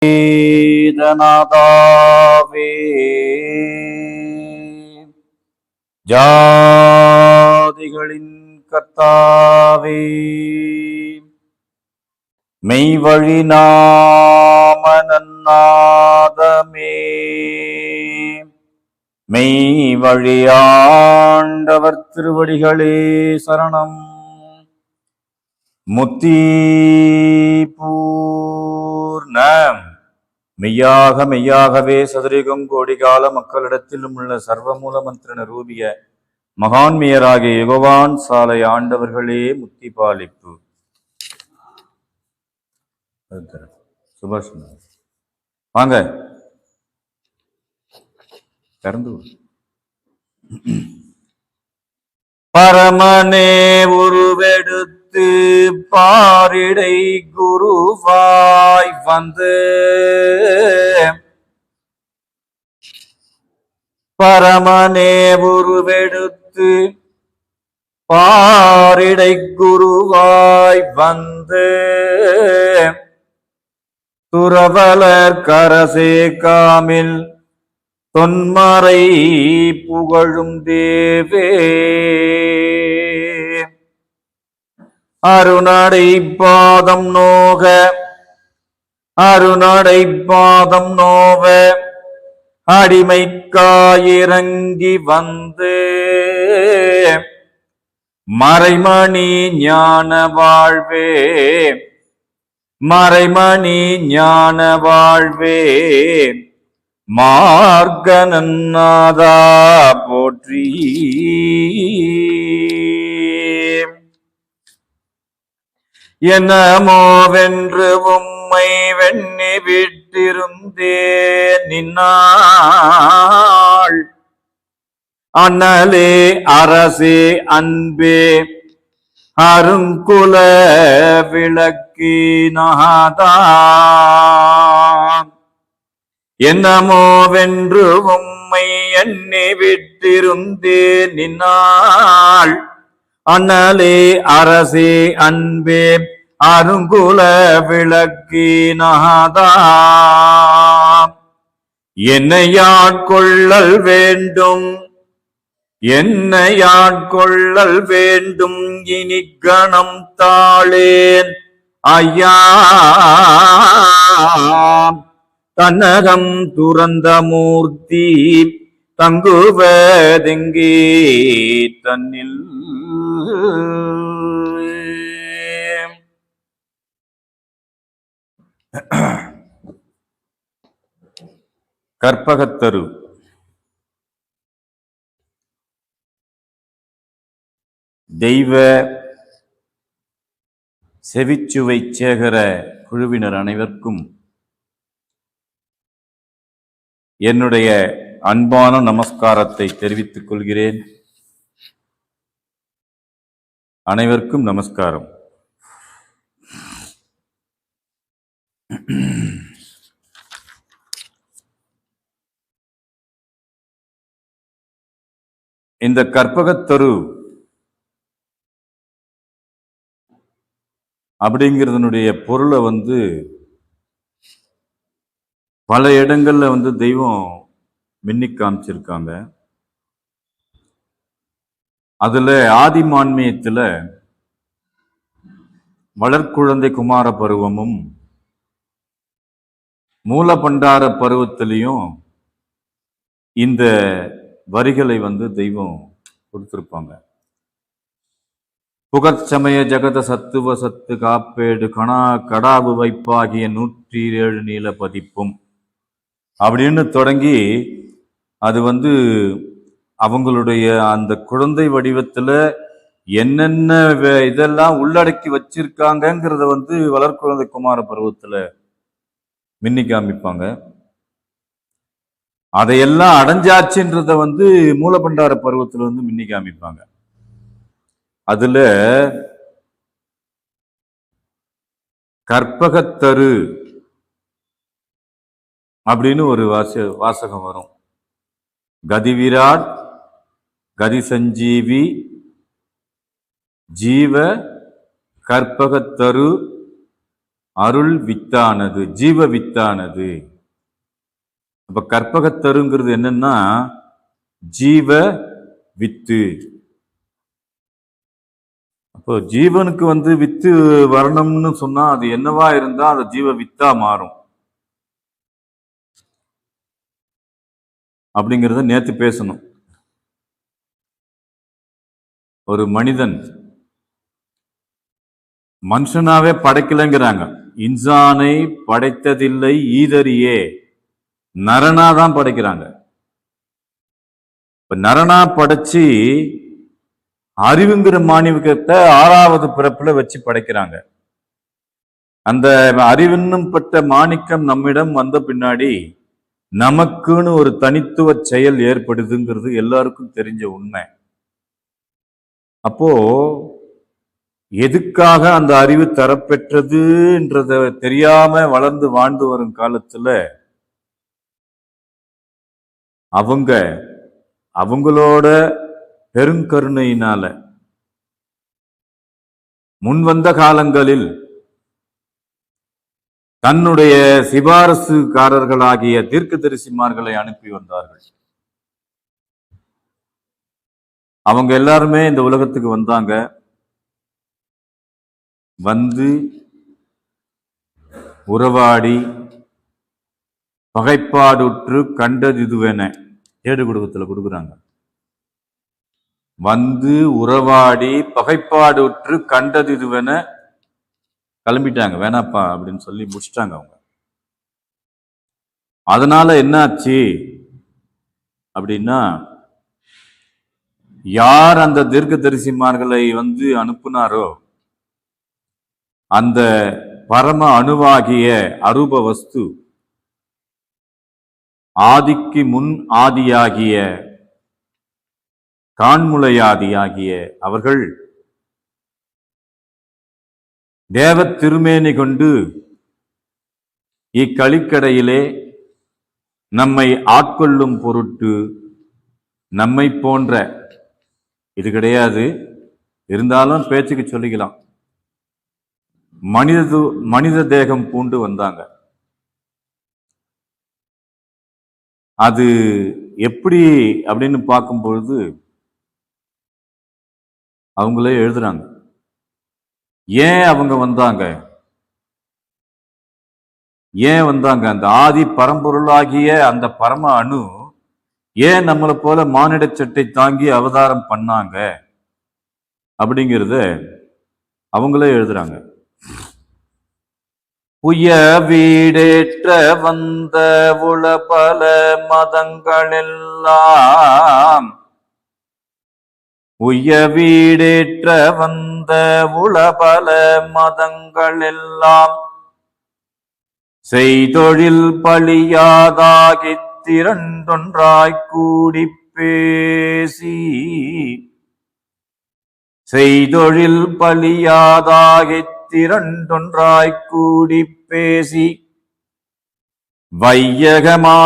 வேதநாதாவே ஜாதிகளின் கர்த்தாவே மெய்வழி நாம நன்னாதமே மெய்வழி ஆண்டவர் திருவடிகளே சரணம். முத்தி பூர்ணம். மெய்யாக மெய்யாகவே சதுரிகம் கோடிகால மக்களிடத்திலும் உள்ள சர்வமூல மந்திர ரூபிய மகான்மியராகிய யுகவான் சாலை ஆண்டவர்களே முத்தி பாலிப்பு. சுபாஷ் வாங்க திறந்து. பரமனே உருவெடுத்து பாரிடை குருவாய் வந்து பரமனே உருவெடுத்து பாரிடை குருவாய் வந்து துறவலர் கரசே காமில் தொன்மறை புகழும் தேவே அருணடை பாதம் நோக அருணடை பாதம் நோவ அடிமைக்காயிறங்கி வந்து மறைமணி ஞான வாழ்வே மறைமணி ஞான வாழ்வே மார்கநாதா போற்றி. என்னமோவென்று உம்மை வெண்ணி விட்டிருந்தேன் நின்னாள் அண்ணலே அரசே அன்பே அருங்குல விளக்கினாதா என்னமோவென்று உம்மை எண்ணி விட்டிருந்தேன் நின்னாள் அண்ணலே அரசே அன்பே அருங்குல விளக்கினாதா என்னையாட்கொள்ளல் வேண்டும் என்னையாட்கொள்ளல் வேண்டும் இனி கணம் தாளேன் ஐயா தன்னகம் துறந்த மூர்த்தி தங்குவதெங்கே தன்னில் கற்பகத்தரு. தெய்வ செவிச்சுவை சேகர குழுவினர் அனைவருக்கும் என்னுடைய அன்பான நமஸ்காரத்தை தெரிவித்துக் கொள்கிறேன். அனைவருக்கும் நமஸ்காரம். இந்த கற்பகத்தரு அப்படிங்கிறதனுடைய பொருளை பல இடங்கள்ல தெய்வம் மின்னி காமிச்சிருக்காங்க. அதுல ஆதிமான்மியத்துல வளர்குழந்தை குமார பருவமும் மூலபண்டார பருவத்திலையும் இந்த வரிகளை தெய்வம் கொடுத்திருப்பாங்க. புகற்சமய ஜகத சத்துவ சத்து காப்பேடு கடாவு வைப்பாகிய 107 நீல பதிப்பும் அப்படின்னு தொடங்கி அது அவங்களுடைய அந்த குழந்தை வடிவத்துல என்னென்ன இதெல்லாம் உள்ளடக்கி வச்சிருக்காங்கிறத வளர்குழந்தை குமார பருவத்துல மின்னி காமிப்பாங்க. அதையெல்லாம் அடைஞ்சாச்சுன்றத மூலபண்டார பருவத்துல மின்னி காமிப்பாங்க. அதுல கற்பகத்தரு அப்படின்னு ஒரு வாசகம் வரும். கதி விராட் கதி சஞ்சீவி ஜீவ கற்பகத்தரு அருள் வித்தானது, ஜீவ வித்தானது. அப்ப கற்பகத்தருங்கிறது என்னன்னா ஜீவ வித்து. அப்போ ஜீவனுக்கு வித்து வரணும்னு சொன்னா அது என்னவா இருந்தா அது ஜீவ வித்தா மாறும் அப்படிங்கிறத நேத்து பேசணும். ஒரு மனிதன் மனுஷனாவே படைக்கலைங்கிறாங்க. இன்சானை படைத்ததில்லை ஈதரியே, நரனாதான் படைக்கிறாங்க. இப்ப நரனா படைச்சு அறிவுங்கிற மாணிக்கத்தை 6வது பிறப்புல வச்சு படைக்கிறாங்க. அந்த அறிவுன்னும் பட்ட மாணிக்கம் நம்மிடம் வந்த பின்னாடி நமக்குன்னு ஒரு தனித்துவ செயல் ஏற்படுதுங்கிறது எல்லாருக்கும் தெரிஞ்ச உண்மை. அப்போ எதுக்காக அந்த அறிவு தரப்பெற்றதுன்றத தெரியாம வளர்ந்து வாழ்ந்து வரும் காலத்துல அவங்களோட பெருங்கருணையினால முன்வந்த காலங்களில் தன்னுடைய சிபாரசுக்காரர்களாகிய தீர்க்கதரிசிமார்களை அனுப்பி வந்தார்கள். அவங்க எல்லாருமே இந்த உலகத்துக்கு வந்தாங்க. வந்து உறவாடி பகைப்பாடுற்று கண்டதிதுவென ஏடு குடும்பத்துல கொடுக்குறாங்க. வந்து உறவாடி பகைப்பாடுற்று கண்டதிதுவென கிளம்பிட்டாங்க. வேணாப்பா அப்படின்னு சொல்லி முடிச்சிட்டாங்க அவங்க. அதனால என்னாச்சு அப்படின்னா, யார் அந்த தீர்க்கதரிசிமார்களை அனுப்புனாரோ அந்த பரம அணுவாகிய அரூப வஸ்து, ஆதிக்கு முன் ஆதியாகிய காண்முளையாதியாகிய அவர்கள் தேவ திருமேனி கொண்டு இக்களிக்கடையிலே நம்மை ஆட்கொள்ளும் பொருட்டு நம்மை போன்ற, இது கிடையாது இருந்தாலும் பேச்சுக்கு சொல்லிக்கலாம், மனித தேகம் பூண்டு வந்தாங்க. அது எப்படி அப்படின்னு பார்க்கும்பொழுது அவங்களே எழுதுறாங்க. ஏன் அவங்க வந்தாங்க? ஏன் வந்தாங்க? அந்த ஆதி பரம்பொருளாகிய அந்த பரம அணு ஏன் நம்மளை போல மானிட சட்டை தாங்கி அவதாரம் பண்ணாங்க அப்படிங்கிறத அவங்களே எழுதுறாங்க. உய வீடேற்ற வந்த உளபல மதங்களெல்லாம், உய வீடேற்ற வந்த உளபல மதங்களெல்லாம் செய்தொழில் பழியாதாகித் திரண்டொன்றாய்க் கூடி பேசி, செய்தொழில் பழியாதாகித் திரண்டொன்றாய்க் கூடி பேசி வையகமாந்தரெல்லாம்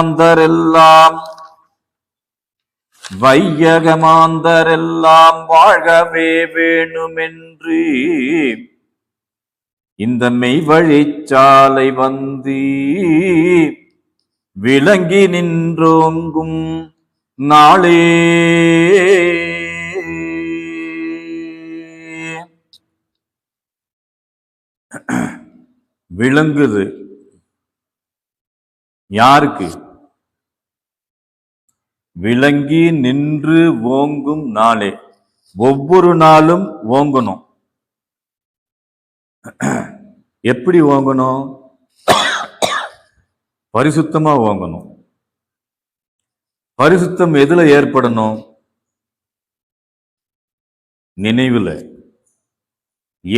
வாழ்கவே வேணுமென்று இந்த மெய்வழிச்சாலை விளங்கி நின்றோங்கும் நாளே. விளங்குது யாருக்கு? விளங்கி நின்று ஓங்கும் நாளே. ஒவ்வொரு நாளும் ஓங்கணும். எப்படி ஓங்கணும்? பரிசுத்தமா ஓங்கணும். பரிசுத்தம் எதுல ஏற்படணும்? நினைவுல.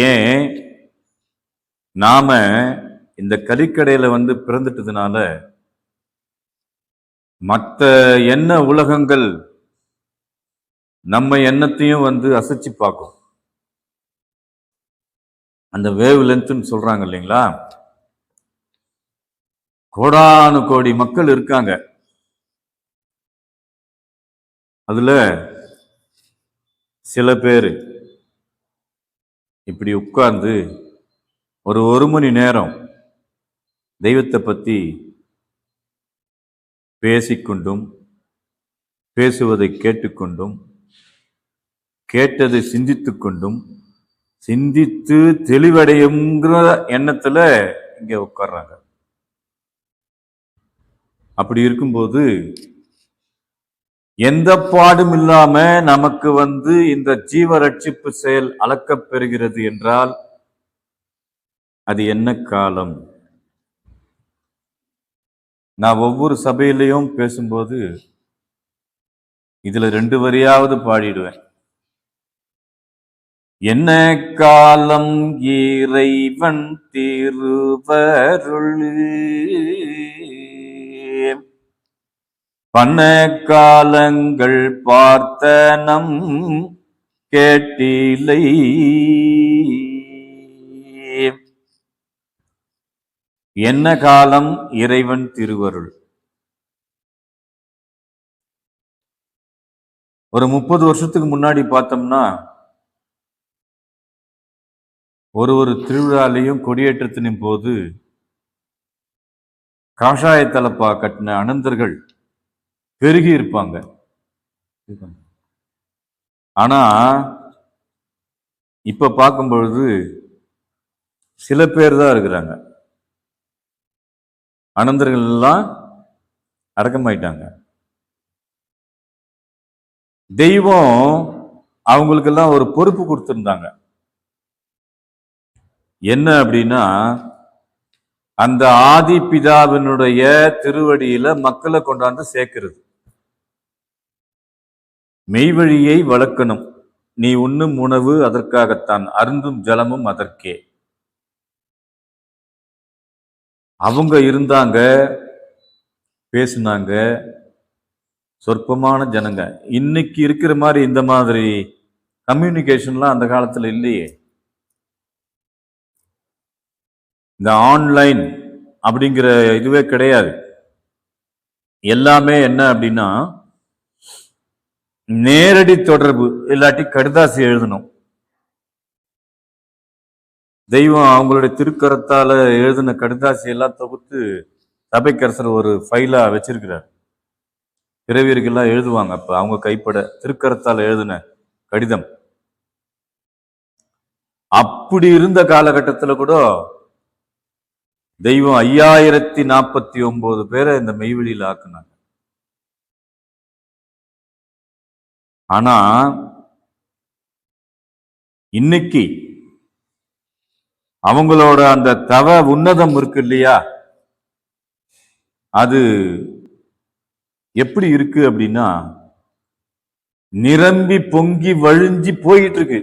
ஏன்? நாம இந்த கலிக்கடையில பிறந்துட்டதுனால மற்ற எண்ண உலகங்கள் நம்ம எண்ணத்தையும் அசைச்சு பார்க்கும். அந்த வேவ் லென்த்னு சொல்றாங்க இல்லைங்களா? கோடானு கோடி மக்கள் இருக்காங்க. அதுல சில பேர் இப்படி உட்கார்ந்து ஒரு மணி நேரம் தெய்வத்தை பற்றி பேசிக்கொண்டும் பேசுவதை கேட்டுக்கொண்டும் கேட்டதை சிந்தித்து கொண்டும் சிந்தித்து தெளிவடையுங்கிற எண்ணத்துல இங்க உட்கார்றாங்க. அப்படி இருக்கும்போது எந்த பாடும் இல்லாம நமக்கு இந்த ஜீவ ரட்சிப்பு செயல் அளக்கப் பெறுகிறது என்றால் அது என்ன காலம்? நான் ஒவ்வொரு சபையிலையும் பேசும்போது இதுல 2 வரியாவது பாடிடுவேன். என்ன காலம் இறைவன் திருவருள் பன்ன காலங்கள் பார்த்தனம் கேட்டிலை. என்ன காலம் இறைவன் திருவருள்? ஒரு 30 வருஷத்துக்கு முன்னாடி பார்த்தோம்னா ஒரு திருவிழாலையும் கொடியேற்றத்தின் போது காஷாய தலப்பா கட்டின அனந்தர்கள் பெருகி இருப்பாங்க. ஆனா இப்ப பார்க்கும் பொழுது சில பேர் தான் இருக்கிறாங்க. அனந்தர்கள் எல்லாம் அடக்கமாயிட்டாங்க. தெய்வம் அவங்களுக்கெல்லாம் ஒரு பொறுப்பு கொடுத்திருந்தாங்க. என்ன அப்படின்னா, அந்த ஆதி பிதாவினுடைய திருவடியில மக்களை கொண்டாந்து சேர்க்கிறது. மெய்வழியை வளர்க்கணும். நீ உண்ணும் உணவு அதற்காகத்தான், அருந்தும் ஜலமும் அதற்கே. அவங்க இருந்தாங்க, பேசுனாங்க, சொற்பமான ஜனங்க. இன்னைக்கு இருக்கிற மாதிரி இந்த மாதிரி கம்யூனிகேஷன்லாம் அந்த காலத்துல இல்லையே. இந்த ஆன்லைன் அப்படிங்கிற இதுவே கிடையாது. எல்லாமே என்ன அப்படின்னா நேரடி தொடர்பு, இல்லாட்டி கடிதாசி எழுதணும். தெய்வம் அவங்களுடைய திருக்கரத்தால எழுதின கடிதாசி எல்லாம் தொகுத்து சபைக்கரசர் ஒரு ஃபைலா வச்சிருக்கிறார். பிறவியர்கள்லாம் எழுதுவாங்க. அப்ப அவங்க கைப்பட திருக்கரத்தால் எழுதின கடிதம். அப்படி இருந்த காலகட்டத்துல கூட தெய்வம் 5049 பேரை இந்த மெய்வெளியில் ஆக்குனாங்க. ஆனா இன்னைக்கு அவங்களோட அந்த தவ உன்னதம் இருக்கு இல்லையா, அது எப்படி இருக்கு அப்படின்னா நிரம்பி பொங்கி வழிஞ்சி போயிட்டு இருக்கு.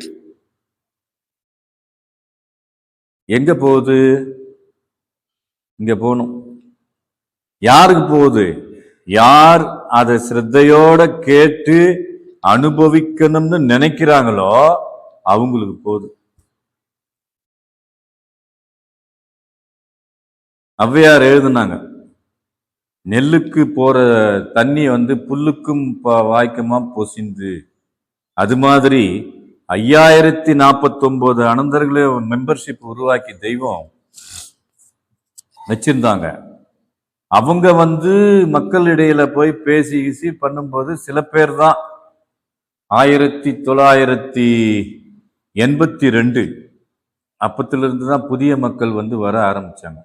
எங்க போகுது? இங்க போகணும். யாருக்கு போகுது? யார் அதை சிரத்தையோட கேட்டு அனுபவிக்கணும்னு நினைக்கிறாங்களோ அவங்களுக்கு போகுது. ஔவையார் எழுதுனாங்க, நெல்லுக்கு போற தண்ணி புல்லுக்கும் வாய்க்குமா பொசிந்து. அது மாதிரி 5049 அனந்தர்களே மெம்பர்ஷிப் உருவாக்கி தெய்வம் வச்சிருந்தாங்க. அவங்க மக்களிடையில போய் பேசி பண்ணும்போது சில பேர் தான் 1982 அப்பத்திலிருந்து தான் புதிய மக்கள் வர ஆரம்பிச்சாங்க.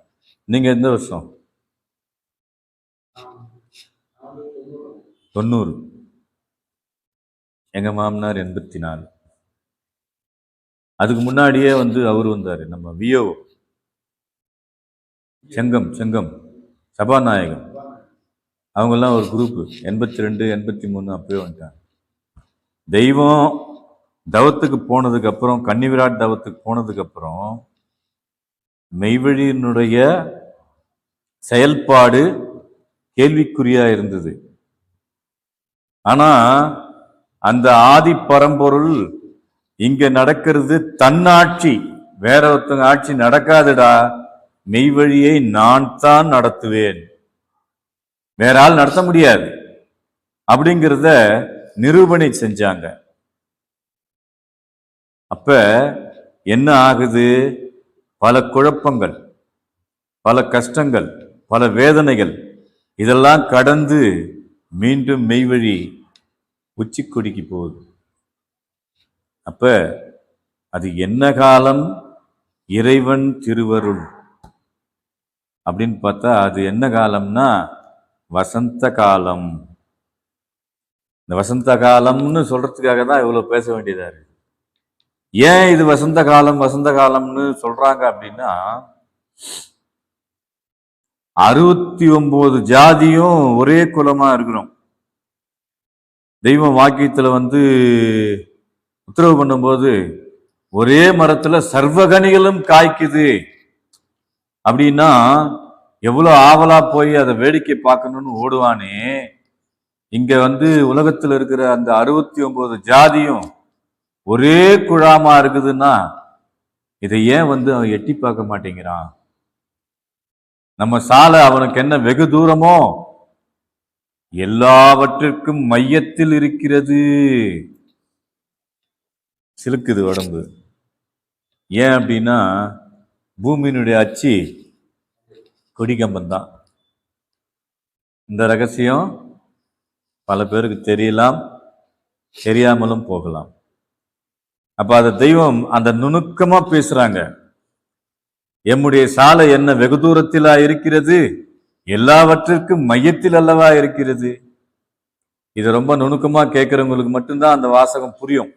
நீங்க எந்த வருஷம்? 90. எங்க மாமனார் 84. அதுக்கு முன்னாடியே அவரு வந்தாரு, நம்ம வியோ செங்கம் சபாநாயகம். அவங்கெல்லாம் ஒரு குரூப் 82 83 அப்பவே வந்துட்டாங்க. தெய்வம் தவத்துக்கு போனதுக்கு அப்புறம், கன்னிவிராட் தவத்துக்கு போனதுக்கு அப்புறம் மெய்வழியினுடைய செயல்பாடு கேள்விக்குறியா இருந்தது. ஆனா அந்த ஆதி பரம்பொருள் இங்க நடக்கிறது தன்னாட்சி, வேற ஒருத்தங்க ஆட்சி நடக்காதுடா, மெய்வழியை நான் தான் நடத்துவேன், வேற ஆள் நடத்த முடியாது அப்படிங்கிறத நிரூபணை செஞ்சாங்க. அப்ப என்ன ஆகுது? பல குழப்பங்கள், பல கஷ்டங்கள், பல வேதனைகள், இதெல்லாம் கடந்து மீண்டும் மெய்வழி உச்சிக்கொடிக்கு போகுது. அப்ப அது என்ன காலம்? இறைவன் திருவருள் அப்படின்னு பார்த்தா அது என்ன காலம்னா வசந்த காலம். இந்த வசந்த காலம்னு சொல்றதுக்காக தான் இவ்வளவு பேச வேண்டியதா இருக்கு. ஏன் இது வசந்த காலம் வசந்த காலம்னு சொல்றாங்க அப்படின்னா, 69 ஜாதியும் ஒரே குலமா இருக்கிறோம். தெய்வம் வாக்கியத்துல உத்தரவு பண்ணும்போது ஒரே மரத்துல சர்வகனிகளும் காய்க்குது அப்படின்னா எவ்வளவு ஆவலா போய் அதை வேடிக்கை பார்க்கணும்னு ஓடுவானே, இங்க உலகத்துல இருக்கிற அந்த 69 ஜாதியும் ஒரே குழாமா இருக்குதுன்னா இதை ஏன் அவன் எட்டி பார்க்க மாட்டேங்கிறான்? நம்ம சாலை அவனுக்கு என்ன வெகு தூரமோ எல்லாவற்றிற்கும் மையத்தில் இருக்கிறது. சிலுக்குது உடம்பு. ஏன் அப்படின்னா பூமியினுடைய அச்சு கொடிக்கம்பம் தான். இந்த ரகசியம் பல பேருக்கு தெரியலாம், தெரியாமலும் போகலாம். அப்ப அந்த தெய்வம் அந்த நுணுக்கமா பேசுறாங்க. எம்முடைய சாலை என்ன வெகு தூரத்திலா இருக்கிறது, எல்லாவற்றிற்கும் மையத்தில் அல்லவா இருக்கிறது. இது ரொம்ப நுணுக்கமா கேட்கிறவங்களுக்கு மட்டும்தான் அந்த வாசகம் புரியும்.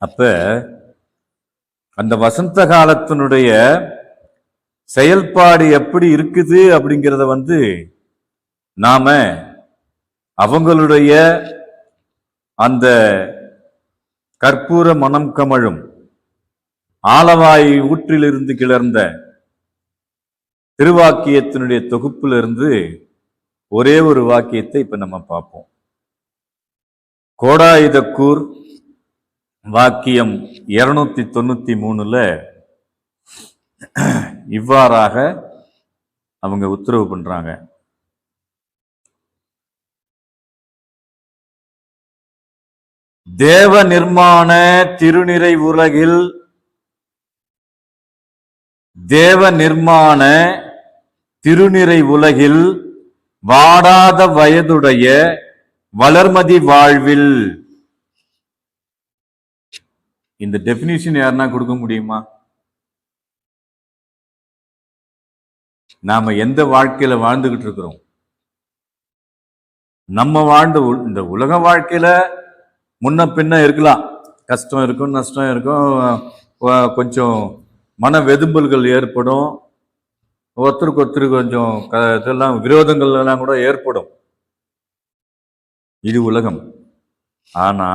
அப்ப அந்த வசந்த காலத்தினுடைய செயல்பாடு எப்படி இருக்குது அப்படிங்கிறத நாம அவங்களுடைய அந்த கற்பூர மனம் கமழும் ஆலவாய் ஊற்றிலிருந்து கிளர்ந்த திருவாக்கியத்தினுடைய தொகுப்பிலிருந்து ஒரே ஒரு வாக்கியத்தை இப்ப நம்ம பார்ப்போம். கோடாயுதக்கூர் வாக்கியம் 293ல இவ்வாறாக அவங்க உத்தரவு பண்றாங்க. தேவ நிர்மாண திருநிறை உலகில் தேவ நிர்மாண திருநிறை உலகில் வாடாத வயதுடைய வளர்மதி வாழ்வில். இந்த டெபினிஷன் யாருன்னா கொடுக்க முடியுமா? நாம எந்த வாழ்க்கையில வாழ்ந்துகிட்டு இருக்கிறோம்? நம்ம இந்த உலக வாழ்க்கையில முன்ன பின்ன இருக்கலாம், கஷ்டம் இருக்கும், நஷ்டம் இருக்கும், கொஞ்சம் மன வெதும்பல்கள் ஏற்படும், ஒருத்தருக்கு ஒருத்தருக்கு கொஞ்சம் இதெல்லாம் விரோதங்கள் எல்லாம் கூட ஏற்படும். இது உலகம். ஆனா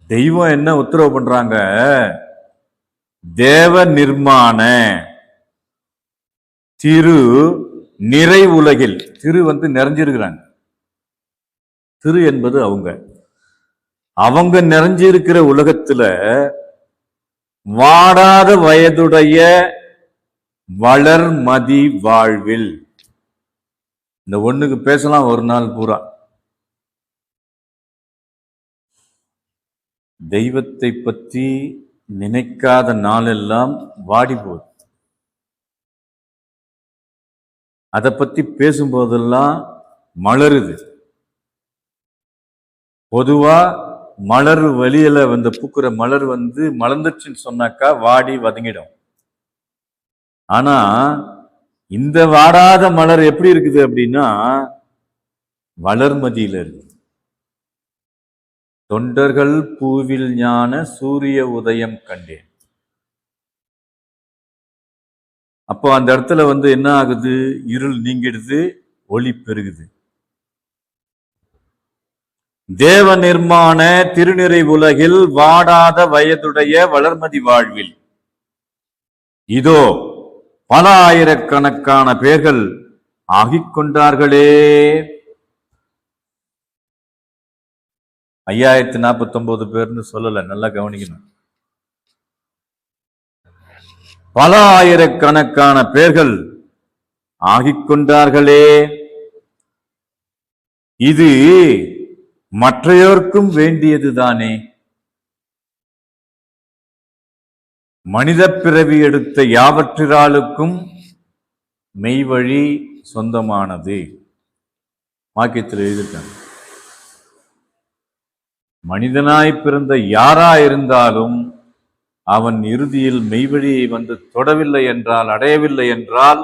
தெய்வம் என்ன உத்தரவு பண்றாங்க? தேவ நிர்மாண திரு நிறை உலகில். திரு நிறைஞ்சிருக்கிறாங்க. திரு என்பது அவங்க நிறைஞ்சிருக்கிற உலகத்துல வாடாத வயதுடைய வளர்மதி வாழ்வில். இந்த ஒண்ணுக்கு பேசலாம் ஒரு நாள் பூரா. தெய்வத்தை பற்றி நினைக்காத நாளெல்லாம் வாடி போகுது. அதை பத்தி பேசும்போதெல்லாம் மலருது. பொதுவா மலர் வெளியில பூக்குற மலர் மலர்ந்துச்சுன்னு சொன்னாக்கா வாடி வதங்கிடும். ஆனா இந்த வாடாத மலர் எப்படி இருக்குது அப்படின்னா வளர்மதியில இருக்கு. தொண்டர்கள் பூவில் ஞான சூரிய உதயம் கண்டேன். அப்போ அந்த இடத்துல என்ன ஆகுது? இருள் நீங்கிடுது, ஒளி பெருகுது. தேவ நிர்மாண திருநிறை உலகில் வாடாத வயதுடைய வளர்மதி வாழ்வில் இதோ பல ஆயிரக்கணக்கான பேர்கள் ஆகிக்கொண்டார்களே. 5049 பேர்னு சொல்லல, நல்லா கவனிக்கணும். பல ஆயிரக்கணக்கான பேர்கள் ஆகிக்கொண்டார்களே. இது மற்றையோர்க்கும் வேண்டியதுதானே? மனித பிறவி எடுத்த யாவற்றிராளுக்கும் மெய்வழி சொந்தமானது. வாக்கியத்தில் எழுதிட்டாங்க. மனிதனாய் பிறந்த யாரா இருந்தாலும் அவன் இறுதியில் மெய்வழியை வந்து தொடவில்லை என்றால், அடையவில்லை என்றால்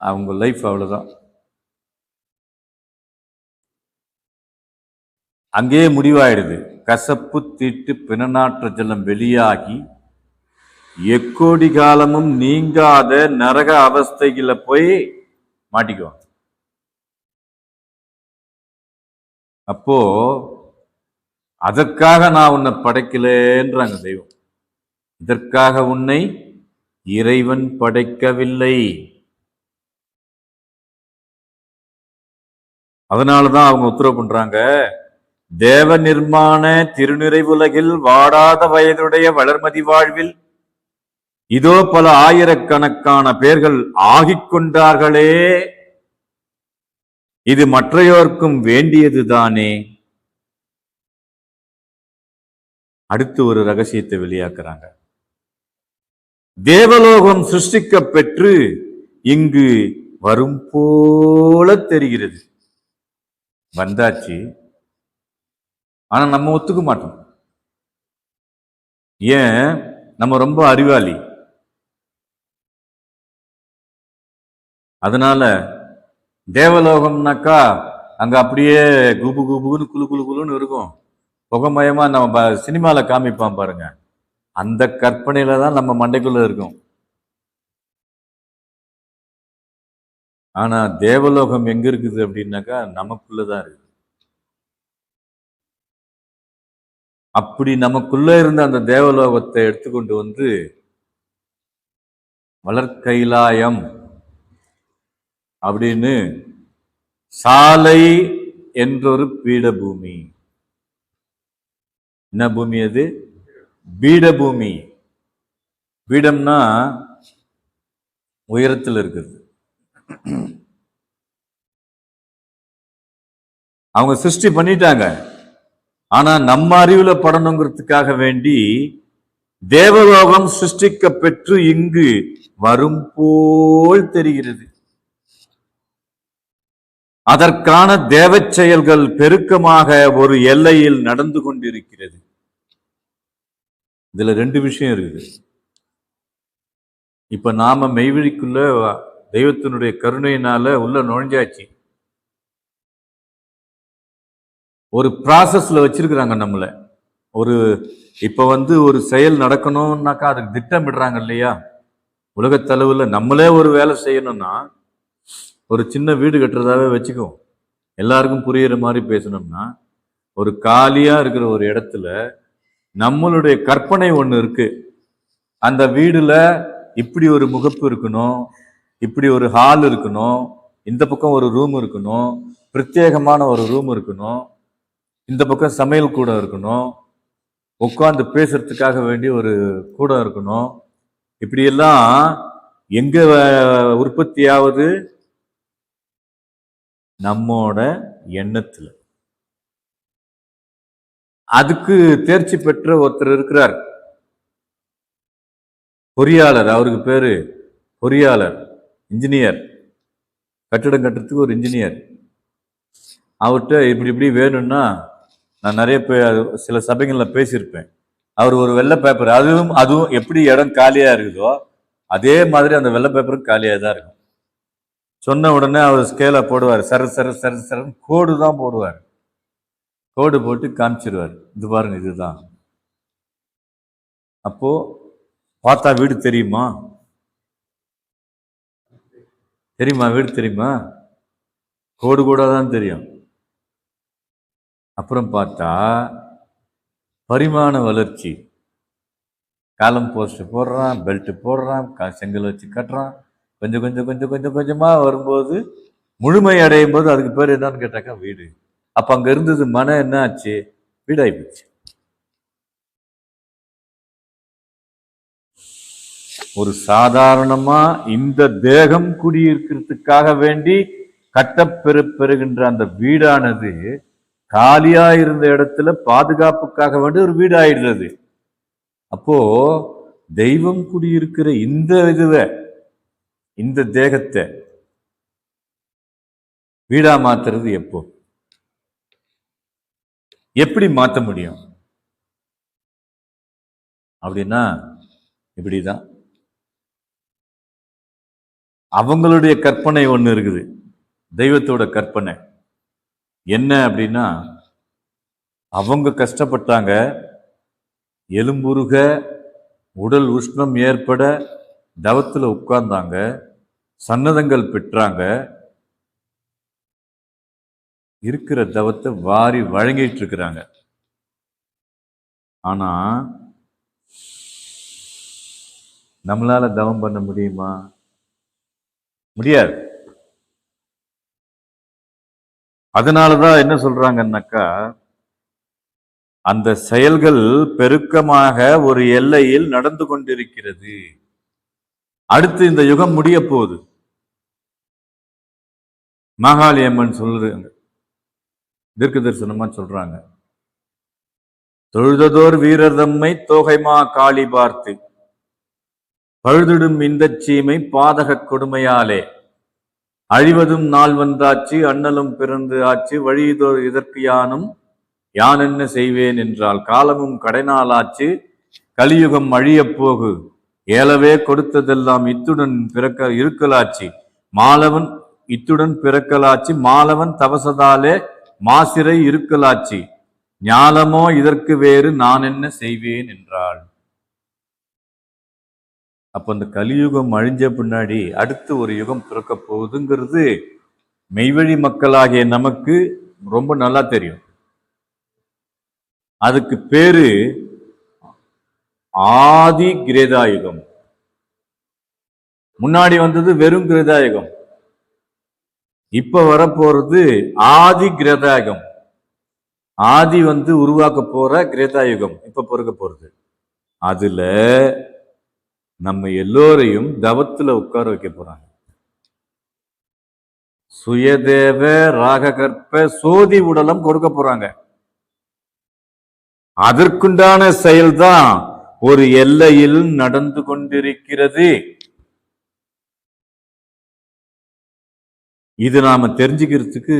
அவங்க லைஃப் அவ்வளவுதான், அங்கேயே முடிவாயிடுது. கசப்பு தீட்டு பிணநாற்ற ஜலம் வெளியாகி எக்கோடி காலமும் நீங்காத நரக அவஸ்தைகளை போய் மாட்டிக்குவான். அப்போ அதற்காக நான் உன்னை படைக்கலன்றாங்க தெய்வம். இதற்காக உன்னை இறைவன் படைக்கவில்லை. அதனாலதான் அவங்க உத்தரவு பண்றாங்க, தேவ நிர்மாண திருநிறைவுலகில் வாடாத வயதுடைய வளர்மதி வாழ்வில் இதோ பல ஆயிரக்கணக்கான பேர்கள் ஆகிக்கொண்டார்களே, இது மற்றையோர்க்கும் வேண்டியதுதானே. அடுத்து ஒரு ரகசியத்தை வெளியாக்குறாங்க. தேவலோகம் சிருஷ்டிக்க பெற்று இங்கு வரும் போல தெரிகிறது. வந்தாச்சு, ஆனா நம்ம ஒத்துக்க மாட்டோம். ஏன்? நம்ம ரொம்ப அறிவாளி. அதனால தேவலோகம்னாக்கா அங்க அப்படியே குபு குபுன்னு குழு குழு குழுன்னு இருக்கும், புகமயமா. நம்ம சினிமால காமிப்பான் பாருங்க, அந்த கற்பனையில தான் நம்ம மண்டைக்குள்ள இருக்கும். ஆனா தேவலோகம் எங்க இருக்குது அப்படின்னாக்கா நமக்குள்ளதான் இருக்கு. அப்படி நமக்குள்ள இருந்த அந்த தேவலோகத்தை எடுத்துக்கொண்டு வந்து வளர்க்கைலாயம் அப்படின்னு சாலை என்றொரு பீடபூமி. என்ன பூமி அது? பீடபூமி. பீடம்னா உயரத்தில் இருக்குது. அவங்க சிருஷ்டி பண்ணிட்டாங்க. ஆனா நம்ம அறிவுல படணுங்கிறதுக்காக வேண்டி தேவலோகம் சிருஷ்டிக்க பெற்று இங்கு வரும் போல் தெரிகிறது. அதற்கான தேவ செயல்கள் பெருக்கமாக ஒரு எல்லையில் நடந்து கொண்டிருக்கிறது. இதுல ரெண்டு விஷயம் இருக்குது. இப்ப நாம மெய்வழிக்குள்ள தெய்வத்தினுடைய கருணையினால உள்ள நுழைஞ்சாச்சு. ஒரு ப்ராசஸ்ல வச்சிருக்கிறாங்க நம்மள. ஒரு இப்ப ஒரு செயல் நடக்கணும்னாக்கா அதுக்கு திட்டமிடுறாங்க இல்லையா? உலகத்தளவுல நம்மளே ஒரு வேலை செய்யணும்னா, ஒரு சின்ன வீடு கட்டுறதாவே வச்சுக்கோ, எல்லாருக்கும் புரியுற மாதிரி பேசணும்னா, ஒரு காலியா இருக்கிற ஒரு இடத்துல நம்மளுடைய கற்பனை ஒண்ணு இருக்கு. அந்த வீடுல இப்படி ஒரு முகப்பு இருக்கணும், இப்படி ஒரு ஹால் இருக்கணும், இந்த பக்கம் ஒரு ரூம் இருக்கணும், பிரத்யேகமான ஒரு ரூம் இருக்கணும், இந்த பக்கம் சமையல் கூடம் இருக்கணும், உட்கார்ந்து பேசுறதுக்காக வேண்டி ஒரு கூடம் இருக்கணும். இப்படி எல்லாம் எங்க உற்பத்தியாவது? நம்மோட எண்ணத்துல. அதுக்கு தேர்ச்சி பெற்ற ஒருத்தர் இருக்கிறார், பொறியாளர். அவருக்கு பேரு பொறியாளர், இன்ஜினியர், கட்டிடம் கட்டுறதுக்கு ஒரு இன்ஜினியர். அவர்கிட்ட இப்படி இப்படி வேணும்னா, நான் நிறைய சில சபைகளில் பேசியிருப்பேன். அவர் ஒரு வெள்ளை பேப்பர், அதுவும் எப்படி இடம் காலியா இருக்குதோ அதே மாதிரி அந்த வெள்ளை பேப்பரும் காலியாக தான் இருக்கும். சொன்ன உடனே அவர் ஸ்கேலை போடுவார், சர சர சர சரன்னு கோடு தான் போடுவார். கோடு போட்டு காமிச்சிருவார், இது பாருங்க இதுதான். அப்போ பார்த்தா வீடு தெரியுமா? தெரியுமா? வீடு தெரியுமா? கோடு கூட தான் தெரியும். அப்புறம் பார்த்தா பரிமாண வளர்ச்சி, காலம் போஸ்ட் போடுறான், பெல்ட் போடுறான், செங்கல் வச்சு கட்டுறான். கொஞ்சம் கொஞ்சம் கொஞ்சம் கொஞ்சம் கொஞ்சமா வரும்போது முழுமை அடையும் போது அதுக்கு பேர் என்னன்னு கேட்டாக்கா வீடு. அப்ப அங்க இருந்தது மன என்ன ஆச்சு? வீடாகி போச்சு. ஒரு சாதாரணமா இந்த தேகம் குடியிருக்கிறதுக்காக வேண்டி கட்டப்பெறுகின்ற அந்த வீடானது காலியா இருந்த இடத்துல பாதுகாப்புக்காக வேண்டி ஒரு வீடு ஆயிடுறது. அப்போ தெய்வம் குடியிருக்கிற இந்த தேகத்தை வீடா மாத்துறது எப்போ, எப்படி மாத்த முடியும் அப்படின்னா இப்படிதான். அவங்களுடைய கற்பனை ஒண்ணு இருக்குது, தெய்வத்தோட கற்பனை என்ன அப்படின்னா, அவங்க கஷ்டப்பட்டாங்க, எலும்புருக உடல் உஷ்ணம் ஏற்பட தவத்துல உட்கார்ந்தாங்க, சன்னதங்கள் பெற்றாங்க, இருக்கிற தவத்தை வாரி வழங்கிட்டு இருக்கிறாங்க. ஆனா நம்மளால தவம் பண்ண முடியுமா? முடியாது. அதனாலதான் என்ன சொல்றாங்கன்னாக்கா, அந்த செயல்கள் பெருக்கமாக ஒரு எல்லையில் நடந்து கொண்டிருக்கிறது. அடுத்து இந்த யுகம் முடிய போகுது. மாகாளியம்மன் சொல்றாங்க, தீர்க்க தரிசனமா சொல்றாங்க, தொழுததோர் வீரர் தம்மை தோகைமா காளி பார்த்து பழுதிடும் இந்த சீமை பாதக கொடுமையாலே அழிவதும் நாள் வந்தாச்சு, அண்ணலும் பிறந்து ஆச்சு, வழிதோர் இதற்கு யான் என்ன செய்வேன் என்றால், காலமும் கடைநாளாச்சு, கலியுகம் அழியப் போகு, ஏலவே கொடுத்ததெல்லாம் இத்துடன் இருக்கலாச்சு, மாலவன் இத்துடன் பிறக்கலாச்சு, மாலவன் தவசதாலே மாசிரை இருக்கலாச்சு, ஞாலமோ இதற்கு வேறு நான் என்ன செய்வேன் என்றாள். அப்ப அந்த கலியுகம் அழிஞ்ச பின்னாடி அடுத்து ஒரு யுகம் பிறக்க போகுதுங்கிறது மெய்வழி மக்களாகிய நமக்கு ரொம்ப நல்லா தெரியும். அதுக்கு பேரு ஆதி கிரேதாயுகம். முன்னாடி வந்தது வெறும் கிரேதாயுகம், இப்ப வரப்போறது ஆதி கிரேதாயுகம். ஆதி உருவாக்க போற கிரேதாயுகம் இப்ப பிறக்க போறது. அதுல நம்ம எல்லோரையும் தவத்துல உட்கார வைக்க போறாங்க. சுயதேவ ராககற்ப சோதி உடலம் கொடுக்க போறாங்க. அதற்குண்டான செயல்தான் ஒரு எல்லையில் நடந்து கொண்டிருக்கிறது. இது நாம தெரிஞ்சுக்கிறதுக்கு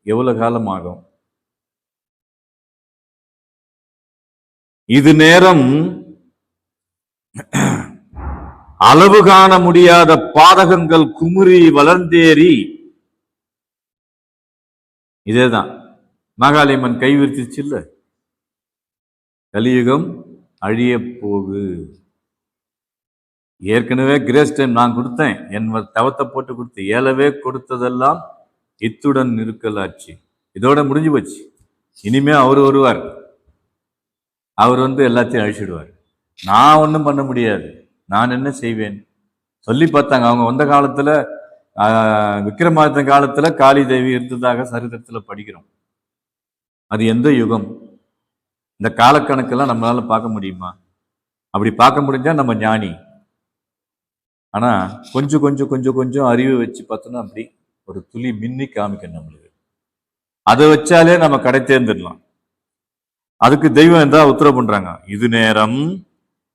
எவ்வளவு காலம் ஆகும்? இது நேரம் அளவு காண முடியாத பாதகங்கள் குமுறி வளர்ந்தேறி, இதேதான் மாகாளியம்மன் கைவிரிச்சிச்சு இல்ல, கலியுகம் அழிய போகு. ஏற்கனவே கிரேஸ் டைம் நான் கொடுத்தேன், என் தவத்தை போட்டு கொடுத்து ஏலவே கொடுத்ததெல்லாம் இத்துடன் இருக்கலாச்சு, இதோட முடிஞ்சு போச்சு. இனிமே அவர் வருவார், அவர் எல்லாத்தையும் அழிச்சிடுவார். நான் ஒன்றும் பண்ண முடியாது, நான் என்ன செய்வேன் சொல்லி பார்த்தாங்க. அவங்க வந்த காலத்துல விக்ரமாதித்த காலத்துல காளி தேவி இருந்ததாக சரித்திரத்துல படிக்கிறோம். அது எந்த யுகம்? இந்த காலக்கணக்கெல்லாம் நம்மளால பார்க்க முடியுமா? அப்படி பார்க்க முடிஞ்சா நம்ம ஞானி. ஆனா கொஞ்சம் கொஞ்சம் கொஞ்சம் கொஞ்சம் அறிவு வச்சு பார்த்தோம்னா அப்படி ஒரு துளி மின்னி காமிக்கணும் நம்மளுக்கு. அதை வச்சாலே நம்ம கடை தேர்ந்துடலாம். அதுக்கு தெய்வம் எதா உத்தரவு பண்றாங்க, இது நேரம்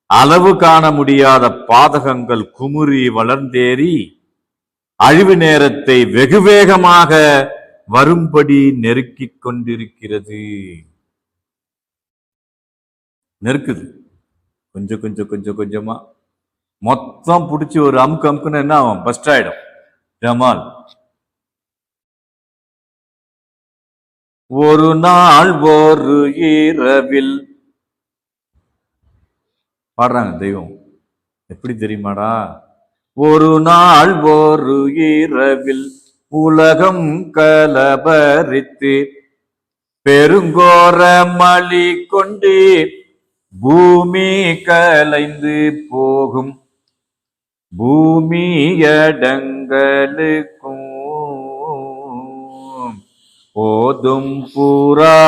அளவு காண முடியாத பாதகங்கள் குமுறி வளர்ந்தேறி அழிவு நேரத்தை வெகு வேகமாக வரும்படி நெருக்கிக் கொண்டிருக்கிறது. நெருக்குது கொஞ்சம் கொஞ்சம் கொஞ்சம் கொஞ்சமா. மொத்தம் பிடிச்சி ஒரு அமுக்குன்னு என்ன ஆகும்? பஸ்ட் ஆயிடும். ஜமால் ஒரு நாள் ஒரு இரவில் பாடுறாங்க தெய்வம். எப்படி தெரியுமாடா? ஒரு நாள் ஒரு இரவில் உலகம் கலபரித்து பெருங்கோர மழி கொண்டு பூமி கலைந்து போகும், பூமியடங்களுக்கும் போதும் புராதனங்கூறுவது.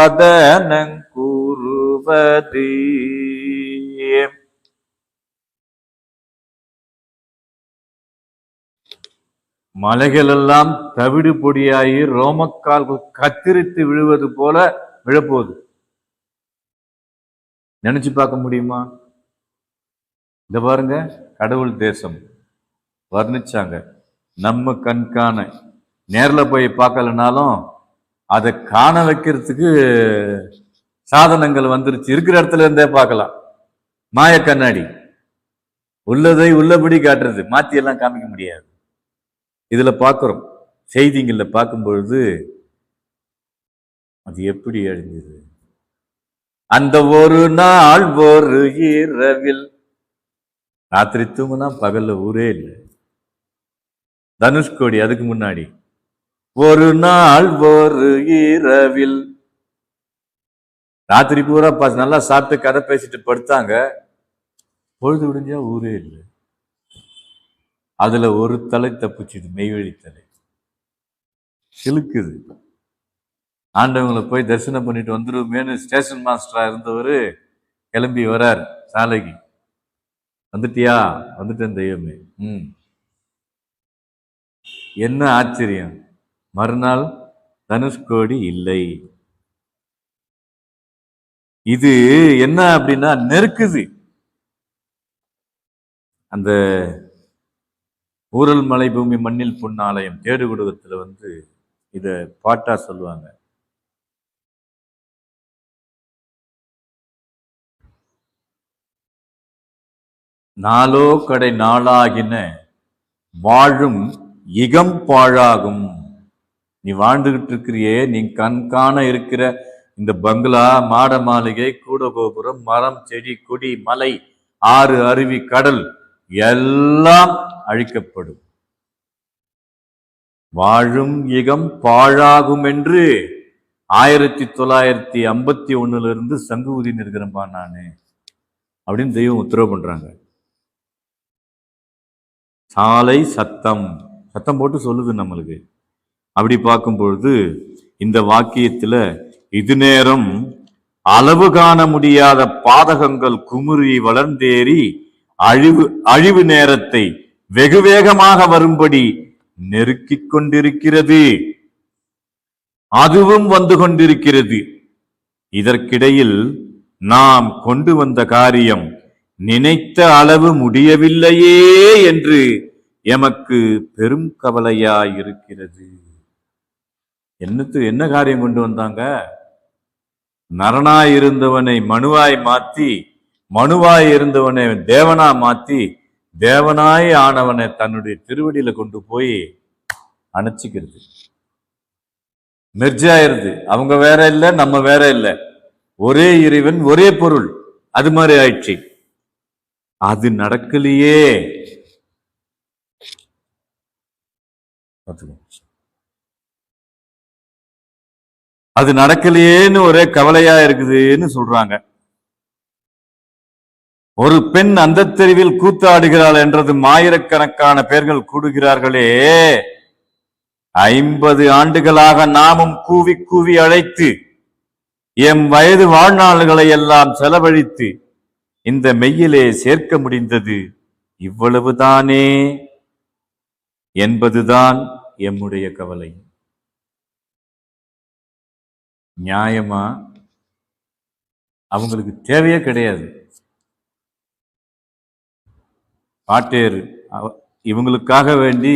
மலைகள் எல்லாம் தவிடு பொடியாகி ரோமக்கால்கள் கத்திரித்து விழுவது போல விழப்போகுது. நினைச்சு பார்க்க முடியுமா? இந்த பாருங்க, கடவுள் தேசம் வர்ணிச்சாங்க. நம்ம கண்காண நேர்ல போய் பார்க்கலனாலும் அதை காண வைக்கிறதுக்கு சாதனங்கள் வந்துருச்சு. இருக்கிற இடத்துல இருந்தே பார்க்கலாம். மாய கண்ணாடி உள்ளதை உள்ளபடி காட்டுறது, மாத்தி எல்லாம் காமிக்க முடியாது. இதுல பார்க்கிறோம், செய்திகள்ல பார்க்கும் பொழுது அது எப்படி அழிஞ்சது. அந்த ஒரு நாள் ஒரு இரவில், ராத்திரி தூங்குனா பகல்ல ஊரே இல்லை. தனுஷ்கோடி அதுக்கு முன்னாடி, ஒரு நாள் ஒரு இரவில், ராத்திரி பூரா நல்லா சாப்பிட்டு கதை பேசிட்டு படுத்தாங்க. பொழுது விடிஞ்சா ஊரே இல்லை. அதுல ஒரு தலை தப்பிச்சுது, மெய்வழி தலை சிலுக்குது. ஆண்டவங்களை போய் தரிசனம் பண்ணிட்டு வந்துருமேனு ஸ்டேஷன் மாஸ்டரா இருந்தவர் கிளம்பி வரார் சாலைக்கு. வந்துட்டியா? வந்துட்டேன் தெய்வமே. என்ன ஆச்சரியம், மறுநாள் தனுஷ்கோடி இல்லை. இது என்ன அப்படின்னா நெருக்குது. அந்த ஊரல் மலை பூமி மண்ணில் பொன்னாலயம் தேடுகுடத்துல இத பாட்டா சொல்லுவாங்க. நாளோ கடை நாளாகின வாழும் இகம் பாழாகும். நீ வாழ்ந்துகிட்டு இருக்கிறியே, நீ கண்காண இருக்கிற இந்த பங்களா, மாட மாளிகை, கூட கோபுரம், மரம், செடி, கொடி, மலை, ஆறு, அருவி, கடல் எல்லாம் அழிக்கப்படும். வாழும் இகம் பாழாகும் என்று 1951 சங்கு ஊதி நிற்கிறேன்பா நானு அப்படின்னு தெய்வம் உத்தரவு பண்றாங்க. சாலை சத்தம் போட்டு சொல்லுது நம்மளுக்கு. அப்படி பார்க்கும் பொழுது இந்த வாக்கியத்துல இது நேரம் அளவு காண முடியாத பாதகங்கள் குமுறி வளர்ந்தேறி அழிவு நேரத்தை வெகு வேகமாக வரும்படி நெருக்கிக் கொண்டிருக்கிறது. அதுவும் வந்து கொண்டிருக்கிறது. இதற்கிடையில் நாம் கொண்டு வந்த காரியம் நினைத்த அளவு முடியவில்லையே என்று எமக்கு பெரும் கவலையாயிருக்கிறது. என்ன காரியம் கொண்டு வந்தாங்க? நரனாய் இருந்தவனை மனுவாய் மாத்தி, மனுவாய் இருந்தவனை தேவனா மாத்தி, தேவனாய் ஆனவனை தன்னுடைய திருவடியில கொண்டு போய் அணைச்சிக்கிறது. மெர்ஜாயிருது. அவங்க வேற இல்லை, நம்ம வேற இல்லை, ஒரே இறைவன், ஒரே பொருள். அது மாதிரி ஆயிடுச்சு. அது நடக்கலையே. அது நடக்கலையேன்னு ஒரே கவலையா இருக்குதுன்னு சொல்றாங்க. ஒரு பெண் அந்த தெருவில் கூத்தாடுகிறாள் என்றது ஆயிரக்கணக்கான பேர்கள் கூடுகிறார்களே. 50 ஆண்டுகளாக நாமும் கூவி கூவி அழைத்து எம் வயது வாழ்நாள்களை எல்லாம் செலவழித்து இந்த மெய்யிலே சேர்க்க முடிந்தது இவ்வளவுதானே என்பதுதான் எம்முடைய கவலை. நியாயமா? அவங்களுக்கு தேவையே கிடையாது. பாட்டேர் இவங்களுக்காக வேண்டி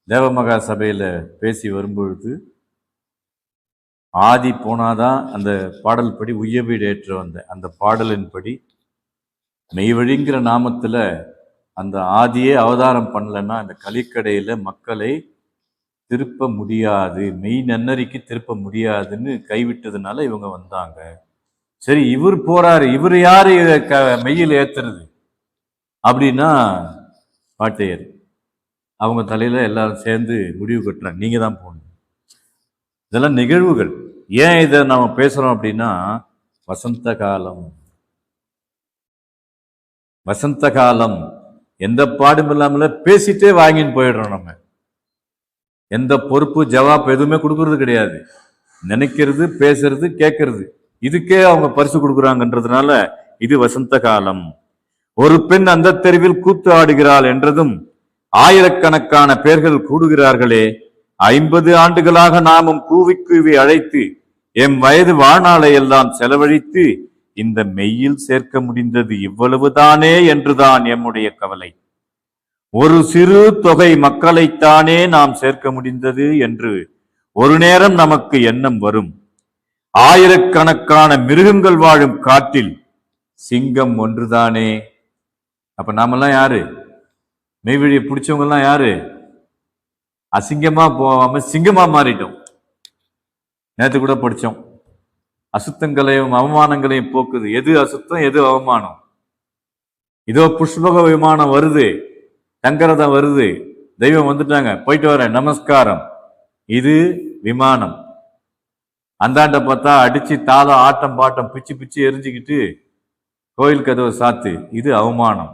தேவமகா சபையில பேசி வரும்பொழுது, ஆதி போனாதான் அந்த பாடல் படி உய்ய வீடு ஏற்ற வந்த அந்த பாடலின்படி மெய்வழிங்கிற நாமத்துல அந்த ஆதியே அவதாரம் பண்ணலன்னா அந்த கலிக்கடையில மக்களை திருப்ப முடியாது, மெய் நன்னறிக்கு திருப்ப முடியாதுன்னு கைவிட்டதுனால இவங்க வந்தாங்க. சரி, இவர் போறாரு, இவர் யாரு மெய்யில் ஏத்துறது அப்படின்னா பாட்டையர். அவங்க தலையில எல்லாரும் சேர்ந்து முடிவு கட்டுறாங்க, நீங்க தான் போகணும். இதெல்லாம் நிகழ்வுகள். ஏன் இதை நம்ம பேசுறோம் அப்படின்னா, வசந்த காலம் எந்த பாடும் இல்லாமல பேசிட்டே வாங்கின்னு போயிடுறோம். நம்ம எந்த பொறுப்பு ஜவாப் எதுவுமே கொடுக்கறது கிடையாது. நினைக்கிறது, பேசுறது, கேட்கறது, இதுக்கே அவங்க பரிசு கொடுக்குறாங்கன்றதுனால இது வசந்த காலம். ஒரு பெண் அந்த தெருவில் கூத்து ஆடுகிறாள் என்றதும் ஆயிரக்கணக்கான பேர்கள் கூடுகிறார்களே. 50 ஆண்டுகளாக நாமும் கூவி கூவி அழைத்து எம் வயது வாழ்நாளை எல்லாம் செலவழித்து இந்த மெய்யில் சேர்க்க முடிந்தது இவ்வளவுதானே என்றுதான் எம்முடைய கவலை. ஒரு சிறு தொகை மக்களைத்தானே நாம் சேர்க்க முடிந்தது என்று ஒரு நேரம் நமக்கு எண்ணம் வரும். ஆயிரக்கணக்கான மிருகங்கள் வாழும் காட்டில் சிங்கம் ஒன்றுதானே. அப்ப நாமெல்லாம் யாரு? மெய்வழியை பிடிச்சவங்க எல்லாம் யாரு? அசிங்கமா போகாம சிங்கமா மாறிட்டோம். நேற்று கூட படிச்சோம், அசுத்தங்களையும் அவமானங்களையும் போக்குது. எது அசுத்தம், எது அவமானம்? இதோ புஷ்பக விமானம் வருது, தங்கரதம் வருது, தெய்வம் வந்துட்டாங்க, போயிட்டு வரேன் நமஸ்காரம். இது விமானம். அந்தாண்ட பார்த்தா அடிச்சு தாளம் ஆட்டம் பாட்டம் பிச்சு பிச்சு எரிஞ்சுக்கிட்டு கோயில் கதவை சாத்து. இது அவமானம்.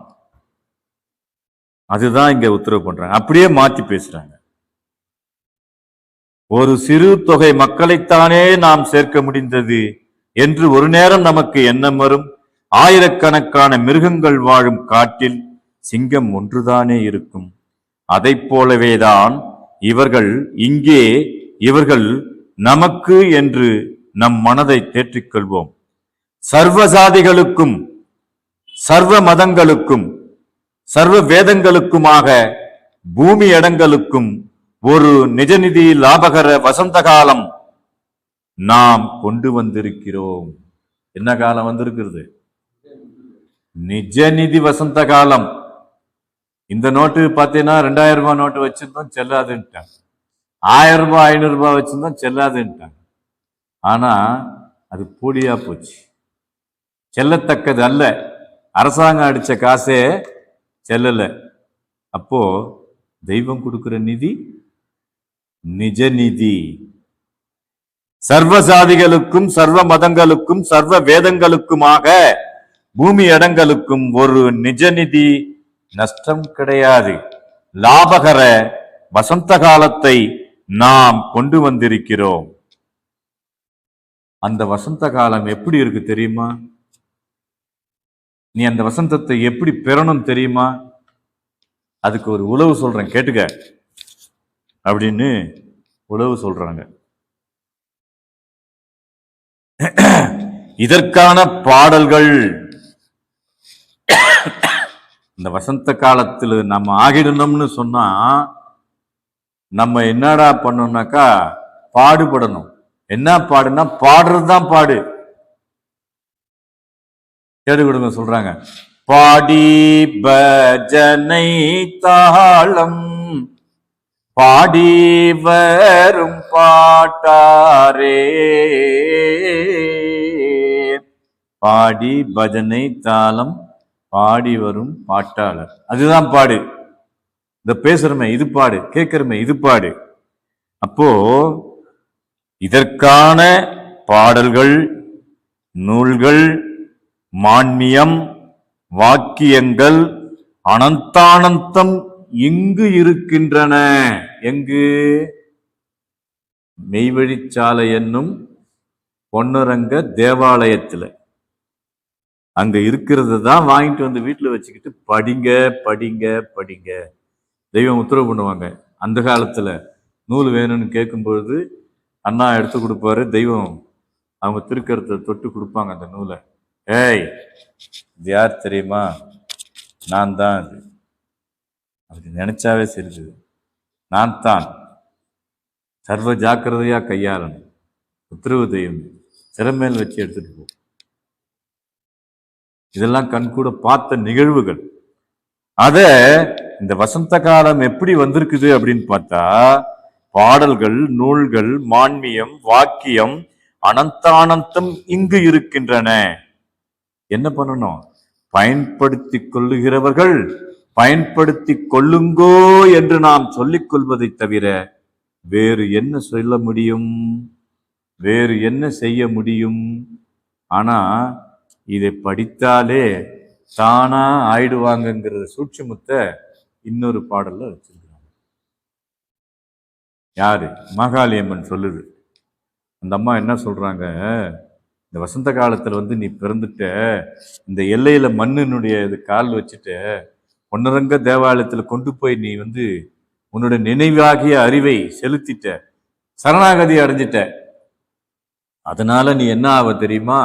அதுதான் இங்க உத்தரவு பண்றாங்க. அப்படியே மாத்தி பேசுறாங்க. ஒரு சிறு தொகை மக்களைத்தானே நாம் சேர்க்க முடிந்தது என்று ஒரு நேரம் நமக்கு எண்ணம் வரும். ஆயிரக்கணக்கான மிருகங்கள் வாழும் காட்டில் சிங்கம் ஒன்றுதானே இருக்கும். அதை போலவேதான் இவர்கள் நமக்கு என்று நம் மனதை தேற்றிக்கொள்வோம். சர்வ சாதிகளுக்கும் சர்வ மதங்களுக்கும் சர்வ வேதங்களுக்குமாக பூமி இடங்களுக்கும் ஒரு நிஜநிதி லாபகர வசந்த காலம் நாம் கொண்டு வந்திருக்கிறோம். என்ன காலம் வந்திருக்கிறது? நிஜநிதி வசந்த காலம். இந்த நோட்டு பார்த்தீங்கன்னா 2000 ரூபாய் நோட்டு வச்சிருந்தோம், செல்லாதுன்ட்டாங்க. 1000 ரூபாய் 500 ரூபாய் வச்சிருந்தோம், செல்லாதுன்ட்டாங்க. ஆனா அது போலியா போச்சு, செல்லத்தக்கது அல்ல. அரசாங்கம் அடிச்ச காசே செல்லல. அப்போ தெய்வம் கொடுக்கிற நிதி நிஜநிதி. சர்வ சாதிகளுக்கும் சர்வ மதங்களுக்கும் சர்வ வேதங்களுக்குமாக பூமி இடங்களுக்கும் ஒரு நிஜநிதி, நஷ்டம் கிடையாது, லாபகர வசந்த காலத்தை நாம் கொண்டு வந்திருக்கிறோம். அந்த வசந்த காலம் எப்படி இருக்கு தெரியுமா? நீ அந்த வசந்தத்தை எப்படி பெறணும் தெரியுமா? அதுக்கு ஒரு உளவு சொல்றேன், கேட்டுக்க அப்படின்னு உளவு சொல்றாங்க. இதற்கான பாடல்கள் இந்த வசந்த காலத்தில் நம்ம ஆகிடணும்னு சொன்னா நம்ம என்னடா பண்ணோம்னாக்கா பாடுபடணும். என்ன பாடுனா பாடுறதுதான் பாடு. கேடு கொடுங்க சொல்றாங்க, பாடி பஜனை தாளம் பாடி வரும் பாட்டாரே. பாடி பஜனை தாளம் பாடி வரும் பாட்டாளர், அதுதான் பாடு. இந்த பேசுறமே இது பாடு, கேட்கிறமே இது பாடு. அப்போ இதற்கான பாடல்கள், நூல்கள், மான்மியம், வாக்கியங்கள் அனந்தானந்தம் இங்கு இருக்கின்றன. எங்கு? மெய்வழிச்சாலை என்னும் பொன்னரங்க தேவாலயத்துல. அங்க இருக்கிறது தான் வாங்கிட்டு வந்து வீட்டுல வச்சுக்கிட்டு படிங்க படிங்க படிங்க. தெய்வம் உத்தரவு பண்ணுவாங்க. அந்த காலத்துல நூல் வேணும்னு கேட்கும் பொழுது அண்ணா எடுத்து கொடுப்பாரு. தெய்வம் அவங்க திருக்கரத்தை தொட்டு கொடுப்பாங்க அந்த நூலை. ஏய், இது யார் தெரியுமா? நான் தான். அது அப்படி நினைச்சாவே சரிது, நான் தான். சர்வ ஜாக்கிரதையா கையாளணும். உத்தரவு தெய்வம் சிறமேல் வச்சு எடுத்துட்டு போ. இதெல்லாம் கண் கூட பார்த்த நிகழ்வுகள். அத இந்த வசந்த காலம் எப்படி வந்திருக்குது அப்படின்னு பார்த்தா, பாடல்கள், நூல்கள், மான்மியம், வாக்கியம் அனந்தானந்தம் இங்கு இருக்கின்றன. என்ன பண்ணணும்? பயன்படுத்தி கொள்ளுகிறவர்கள் பயன்படுத்தி கொள்ளுங்கோ என்று நாம் சொல்லிக் கொள்வதை தவிர வேறு என்ன சொல்ல முடியும்? வேறு என்ன செய்ய முடியும்? ஆனா இதை படித்தாலே தானா ஆயிடுவாங்கங்கிற சூட்சுமத்தை இன்னொரு பாடல்ல வச்சிருக்கிறாங்க. யாரு? மாகாளியம்மன் சொல்லுது. அந்த அம்மா என்ன சொல்றாங்க? இந்த வசந்த காலத்துல நீ பிறந்துட்ட, இந்த எல்லையில மண்ணினுடைய இது கால் வச்சுட்ட, பொன்னரங்க தேவாலயத்துல கொண்டு போய் நீ உன்னோட நினைவாகிய அறிவை செலுத்திட்ட, சரணாகதி அடைஞ்சிட்ட. அதனால நீ என்ன ஆவ தெரியுமா?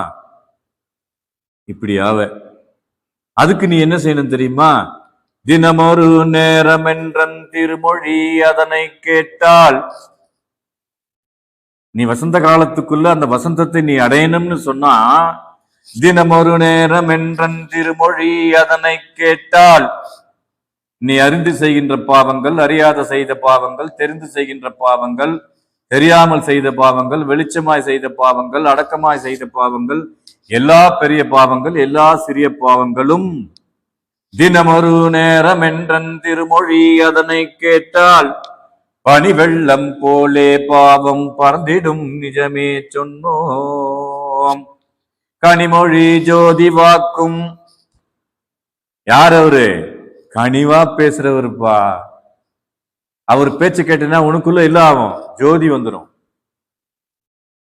இப்படி ஆவ. அதுக்கு நீ என்ன செய்யணும் தெரியுமா? தினமொரு நேரம் என்றன் திருமொழி அதனை கேட்டால், நீ வசந்த காலத்துக்குள்ள அந்த வசந்தத்தை நீ அடையணும்னு சொன்னா, தினமொரு நேரம் என்றன் திருமொழி அதனை கேட்டால், நீ அறிந்து செய்கின்ற பாவங்கள், அறியாத செய்த பாவங்கள், தெரிந்து செய்கின்ற பாவங்கள், தெரியாமல் செய்த பாவங்கள், வெளிச்சமாய் செய்த பாவங்கள், அடக்கமாய் செய்த பாவங்கள், எல்லா பெரிய பாவங்கள், எல்லா சிறிய பாவங்களும் தினமொரு நேரம் என்றன் திருமொழி அதனை கேட்டால் பனி வெள்ளம் போலே பாவம் பறந்திடும் நிஜமே சொன்னோம். கனிமொழி ஜோதி வாக்கும். யார் அவரு? கனிவா பேசுறவருப்பா. அவர் பேச்சு கேட்டனா உனக்குள்ள இல்ல ஆகும், ஜோதி வந்துடும்,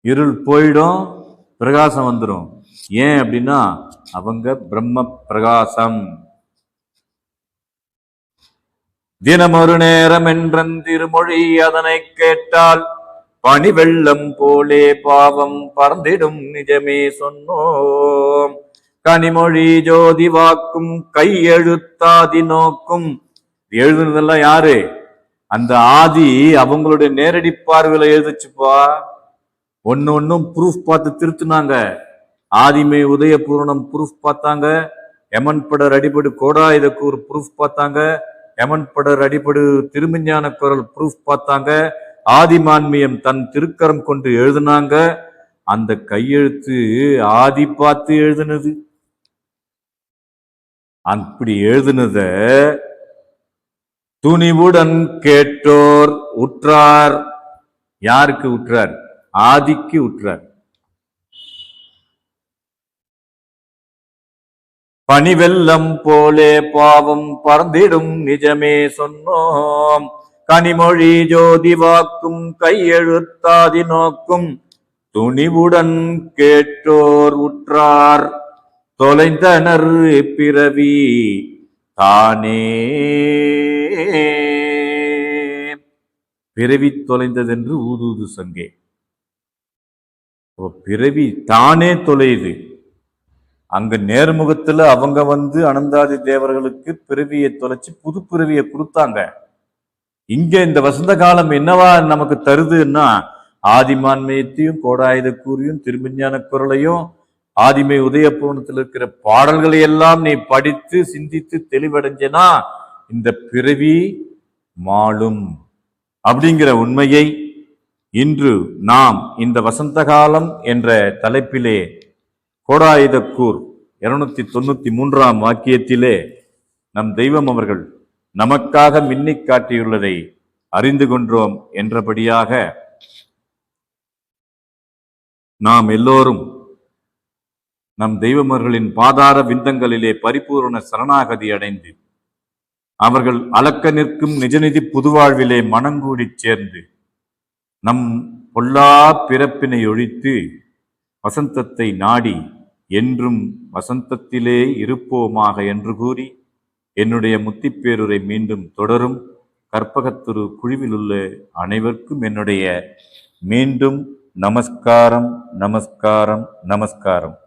இருள் போயிடும், பிரகாசம் வந்துடும். ஏன் அப்படின்னா அவங்க பிரம்ம பிரகாசம். தினமொரு நேரம் என்றன் திருமொழி அதனை கேட்டால் பனி வெள்ளம் போலே பாவம் பறந்திடும் நிஜமே சொன்னோம். கனிமொழி ஜோதி வாக்கும் கையெழுத்தாதி நோக்கும். எழுதுனதெல்லாம் யாரு? அந்த ஆதி அவங்களுடைய நேரடி பார்வையில எழுதுச்சுப்பா. ஒன்னும் ப்ரூஃப் பார்த்து திருத்துனாங்க. ஆதிமை உதய பூரணம் ப்ரூஃப் பார்த்தாங்க, எமன் படர் அடிபடு கோடாயுதக்கு ஒரு ப்ரூஃப் பார்த்தாங்க, எமன் படர் அடிபடு திருமஞான குரல் ப்ரூஃப் பார்த்தாங்க, ஆதிமான்மியம் தன் திருக்கரம் கொண்டு எழுதுனாங்க. அந்த கையெழுத்து ஆதி பார்த்து எழுதுனது. அப்படி எழுதுனத துணிவுடன் கேட்டோர் உற்றார். யாருக்கு உற்றார்? ஆதிக்கு உற்றார். பனிவெல்லம் போலே பாவம் பறந்திடும் நிஜமே சொன்னோம். கனிமொழி ஜோதி வாக்கும் கையெழுத்தாதி நோக்கும் துணிவுடன் கேட்டோர் உற்றார் தொலைந்தனர் பிறவி தானே. பிறவி தொலைந்ததென்று ஊதுவது சங்கே. பிறவி தானே தொலையுது. அங்க நேர்முகத்துல அவங்க அனந்தாதி தேவர்களுக்கு பிறவியை தொலைச்சு புது பிறவியை கொடுத்தாங்க. இங்க இந்த வசந்த காலம் என்னவா நமக்கு தருதுன்னா, ஆதிமான்மயத்தையும் கோடாயுத கூறியும் திருமஞான குரலையும் ஆதிமை உதயபூர்ணத்தில் இருக்கிற பாடல்களை எல்லாம் நீ படித்து சிந்தித்து தெளிவடைஞ்சனா இந்த பிறவி மாளும் அப்படிங்கிற உண்மையை இன்று நாம் இந்த வசந்த காலம் என்ற தலைப்பிலே கோடாயுதக்கூர் 293 வாக்கியத்திலே நம் தெய்வம் அவர்கள் நமக்காக மின்னி காட்டியுள்ளதை அறிந்து கொண்டோம் என்றபடியாக நாம் எல்லோரும் நம் தெய்வமர்களின் பாதார விந்தங்களிலே பரிபூரண சரணாகதி அடைந்து அவர்கள் அளக்க நிற்கும் நிஜநிதி புதுவாழ்விலே மனங்கூடி சேர்ந்து நம் பொல்லா பிறப்பினை ஒழித்து வசந்தத்தை நாடி என்றும் வசந்தத்திலே இருப்போமாக என்று கூறி என்னுடைய முத்திப்பேருரை மீண்டும் தொடரும். கற்பகத்துரு குழுவில் உள்ள அனைவருக்கும் என்னுடைய மீண்டும் நமஸ்காரம் நமஸ்காரம் நமஸ்காரம்.